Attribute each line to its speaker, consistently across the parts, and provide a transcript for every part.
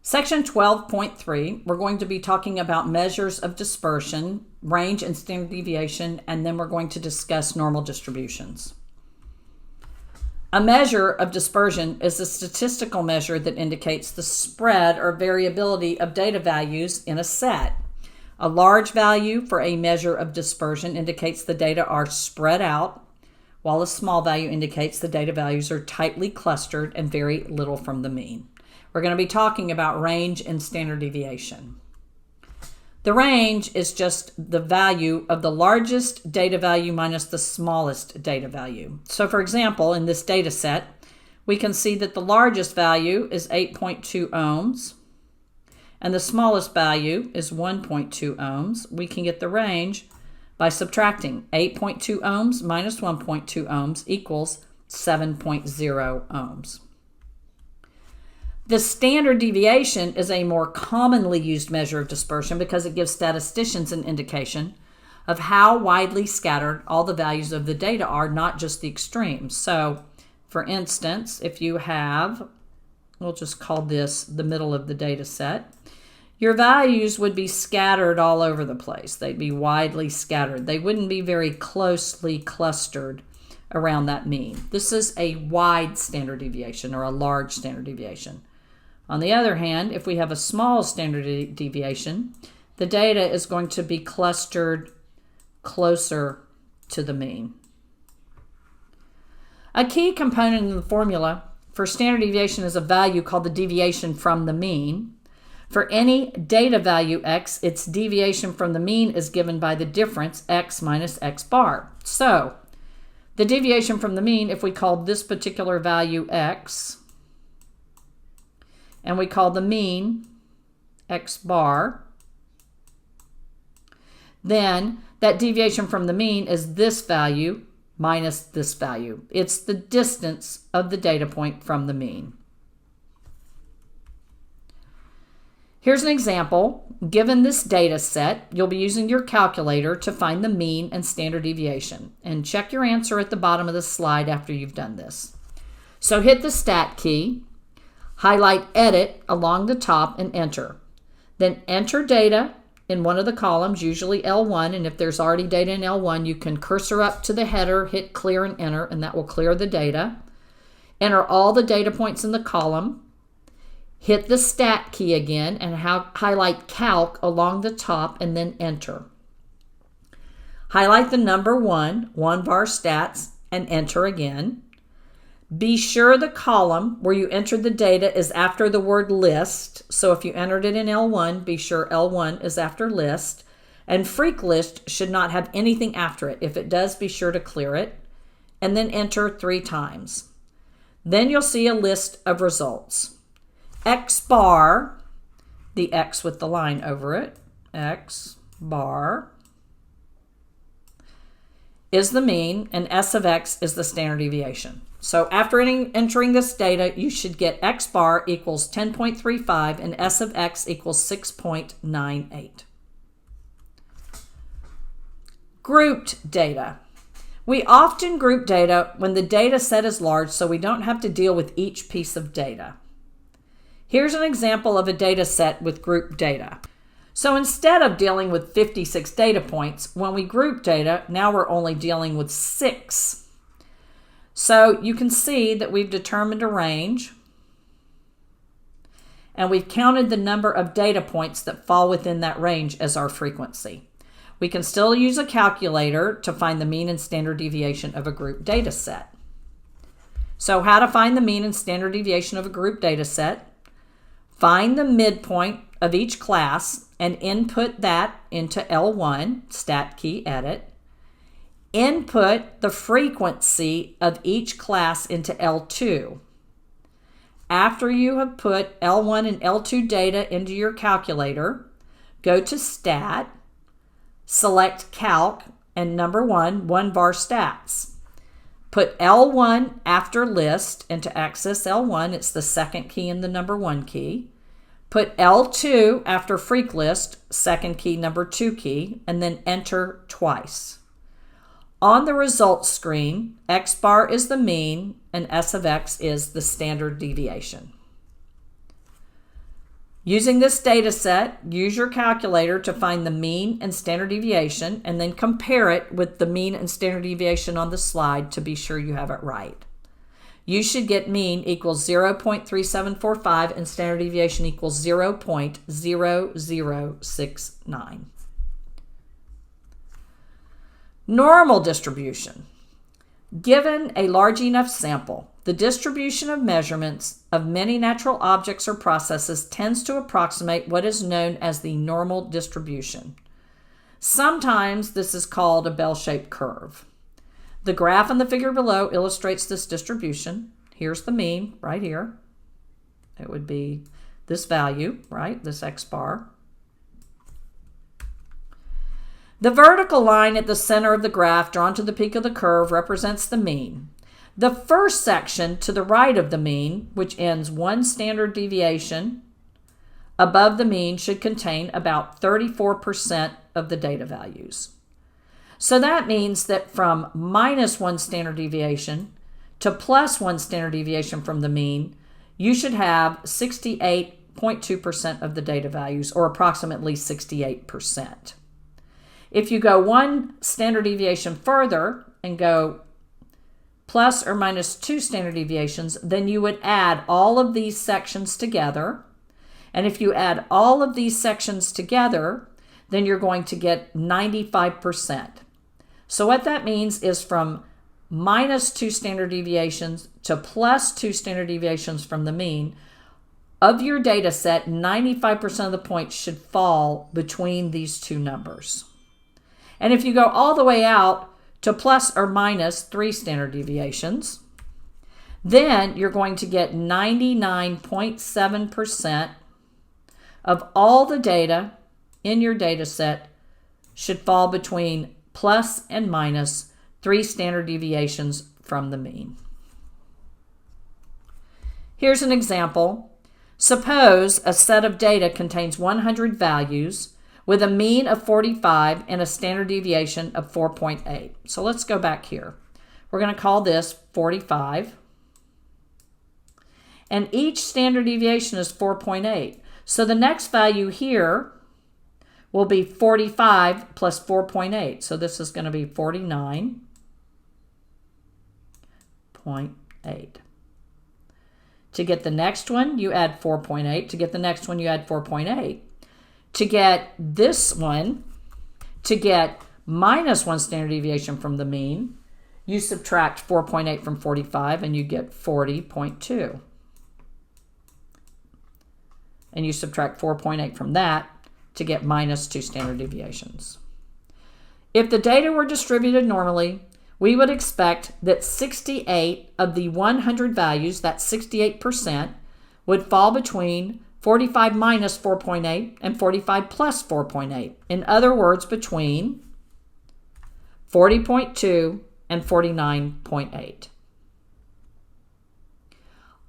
Speaker 1: Section 12.3, we're going to be talking about measures of dispersion, range and standard deviation, and then we're going to discuss normal distributions. A measure of dispersion is a statistical measure that indicates the spread or variability of data values in a set. A large value for a measure of dispersion indicates the data are spread out, while a small value indicates the data values are tightly clustered and vary little from the mean. We're going to be talking about range and standard deviation. The range is just the value of the largest data value minus the smallest data value. So for example, in this data set, we can see that the largest value is 8.2 ohms and the smallest value is 1.2 ohms. We can get the range by subtracting 8.2 ohms minus 1.2 ohms equals 7.0 ohms. The standard deviation is a more commonly used measure of dispersion because it gives statisticians an indication of how widely scattered all the values of the data are, not just the extremes. So, for instance, if you have, we'll just call this the middle of the data set, your values would be scattered all over the place. They'd be widely scattered. They wouldn't be very closely clustered around that mean. This is a wide standard deviation or a large standard deviation. On the other hand, if we have a small standard deviation, the data is going to be clustered closer to the mean. A key component in the formula for standard deviation is a value called the deviation from the mean. For any data value x, its deviation from the mean is given by the difference x minus x bar. So, the deviation from the mean, if we call this particular value x, and we call the mean x bar, then that deviation from the mean is this value minus this value. It's the distance of the data point from the mean. Here's an example. Given this data set, you'll be using your calculator to find the mean and standard deviation. And check your answer at the bottom of the slide after you've done this. So hit the Stat key. Highlight Edit along the top and Enter. Then enter data in one of the columns, usually L1, and if there's already data in L1, you can cursor up to the header, hit Clear and Enter, and that will clear the data. Enter all the data points in the column. Hit the Stat key again and highlight Calc along the top and then Enter. Highlight the number 1 var stats, and Enter again. Be sure the column where you entered the data is after the word list. So if you entered it in L1, be sure L1 is after list. And freq list should not have anything after it. If it does, be sure to clear it. And then enter 3 times. Then you'll see a list of results. X bar, the X with the line over it, X bar is the mean, and S of X is the standard deviation. So after entering this data, you should get X bar equals 10.35 and S of X equals 6.98. Grouped data. We often group data when the data set is large so we don't have to deal with each piece of data. Here's an example of a data set with grouped data. So instead of dealing with 56 data points, when we group data, now we're only dealing with 6. So you can see that we've determined a range and we've counted the number of data points that fall within that range as our frequency. We can still use a calculator to find the mean and standard deviation of a group data set. So how to find the mean and standard deviation of a group data set? Find the midpoint of each class and input that into L1, Stat key Edit. Input the frequency of each class into L2. After you have put L1 and L2 data into your calculator, go to Stat, select Calc, and number 1 var stats. Put L1 after list into access L1. It's the second key in the number 1 key. Put L2 after freq list, second key, number 2 key, and then enter twice. On the results screen, X bar is the mean and S of X is the standard deviation. Using this data set, use your calculator to find the mean and standard deviation, and then compare it with the mean and standard deviation on the slide to be sure you have it right. You should get mean equals 0.3745 and standard deviation equals 0.0069. Normal distribution. Given a large enough sample, the distribution of measurements of many natural objects or processes tends to approximate what is known as the normal distribution. Sometimes this is called a bell-shaped curve. The graph in the figure below illustrates this distribution. Here's the mean right here. It would be this value, right? This x bar. The vertical line at the center of the graph drawn to the peak of the curve represents the mean. The first section to the right of the mean, which ends 1 standard deviation above the mean, should contain about 34% of the data values. So that means that from minus 1 standard deviation to plus 1 standard deviation from the mean, you should have 68.2% of the data values, or approximately 68%. If you go 1 standard deviation further and go plus or minus 2 standard deviations, then you would add all of these sections together. And if you add all of these sections together, then you're going to get 95%. So what that means is from minus 2 standard deviations to plus 2 standard deviations from the mean, of your data set, 95% of the points should fall between these two numbers. And if you go all the way out to plus or minus 3 standard deviations, then you're going to get 99.7% of all the data in your data set should fall between plus and minus 3 standard deviations from the mean. Here's an example. Suppose a set of data contains 100 values with a mean of 45 and a standard deviation of 4.8. So let's go back here. We're going to call this 45. And each standard deviation is 4.8. So the next value here will be 45 plus 4.8. So this is going to be 49.8. To get the next one, you add 4.8. To get the next one, you add 4.8. To get this one, to get minus 1 standard deviation from the mean, you subtract 4.8 from 45 and you get 40.2. And you subtract 4.8 from that to get minus 2 standard deviations. If the data were distributed normally, we would expect that 68 of the 100 values, that's 68%, would fall between 45 minus 4.8 and 45 plus 4.8. In other words, between 40.2 and 49.8.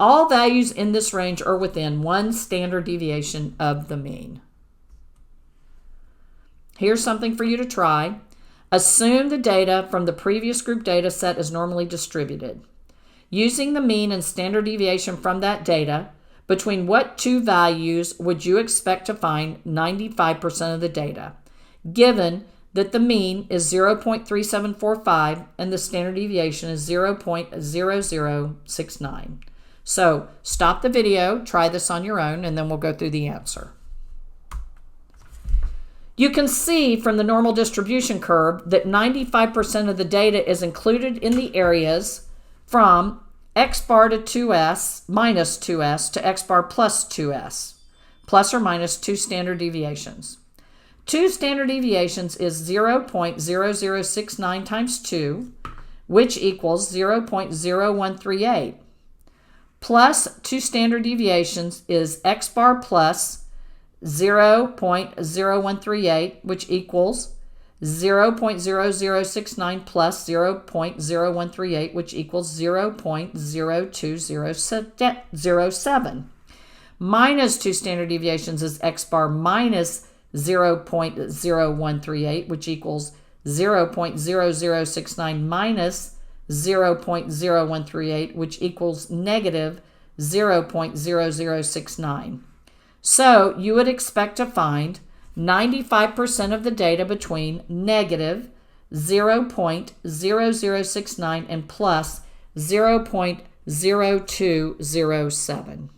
Speaker 1: All values in this range are within 1 standard deviation of the mean. Here's something for you to try. Assume the data from the previous group data set is normally distributed. Using the mean and standard deviation from that data, between what two values would you expect to find 95% of the data, given that the mean is 0.3745 and the standard deviation is 0.0069? So stop the video, try this on your own, and then we'll go through the answer. You can see from the normal distribution curve that 95% of the data is included in the areas from x bar to 2s minus 2s to x bar plus 2s, plus or minus 2 standard deviations. 2 standard deviations is 0.0069 times 2, which equals 0.0138. Plus 2 standard deviations is x bar plus 0.0138, which equals 0.0069 plus 0.0138, which equals 0.0207. Minus 2 standard deviations is x bar minus 0.0138, which equals 0.0069 minus 0.0138, which equals negative 0.0069. So you would expect to find 95% of the data between negative 0.0069 and plus 0.0207.